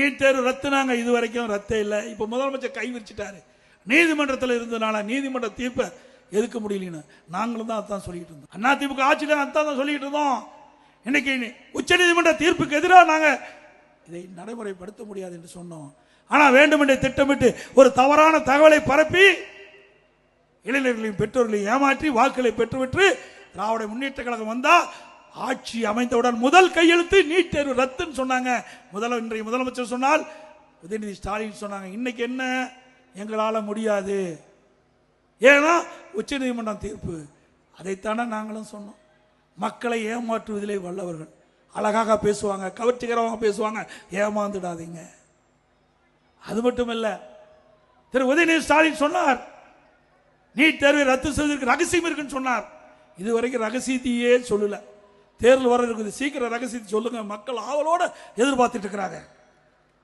NEET தேர்வு ரத்துனாங்க, இது வரைக்கும் ரத்தே இல்லை. இப்ப முதலமைச்சர் கை விரிச்சிட்டாரு. நீதிமன்றத்தில் இருந்தனால நீதிமன்ற தீர்ப்பை எதுக்க முடியலன்னு நாங்களும் தான் அதான் சொல்லிட்டு இருந்தோம். அண்ணா திமுக ஆட்சியில அதான் சொல்லிட்டு இருந்தோம். இன்னைக்கு உச்ச நீதிமன்ற தீர்ப்புக்கு எதிராக நாங்க இதை நடைமுறைப்படுத்த முடியாது என்று சொன்னோம். ஆனா வேண்டுமென்றே திட்டமிட்டு ஒரு தவறான தகவலை பரப்பி இளைஞர்களையும் பெற்றோர்களையும் ஏமாற்றி வாக்குகளை பெற்றுவிட்டு திராவிட முன்னேற்ற கழகம் வந்தா ஆட்சி அமைந்தவுடன் முதல் கையெழுத்து நீட் தேர்வு ரத்துன்னு சொன்னாங்க. இன்றைய முதலமைச்சர் சொன்னால், உதயநிதி ஸ்டாலின் சொன்னாங்க, இன்னைக்கு என்ன எங்களால முடியாது, ஏன்னா உச்ச நீதிமன்றம் தீர்ப்பு. அதைத்தானே நாங்களும் சொன்னோம். மக்களை ஏமாற்றுவதிலே வல்லவர்கள், அழகாக பேசுவாங்க, கவர்ச்சிகரமாக பேசுவாங்க, ஏமாந்துடாதீங்க. அது மட்டுமல்ல, திரு உதயநிதி ஸ்டாலின் சொன்னார் நீட் தேர்வை ரத்து செய்வதற்கு ரகசியம் இருக்குன்னு சொன்னார். இதுவரைக்கும் ரகசியத்தையே சொல்லல. தேர்தல் வர இருக்குது, சீக்கிரம் ரகசியத்தை சொல்லுங்க, மக்கள் ஆவலோட எதிர்பார்த்துட்டு இருக்கிறாங்க.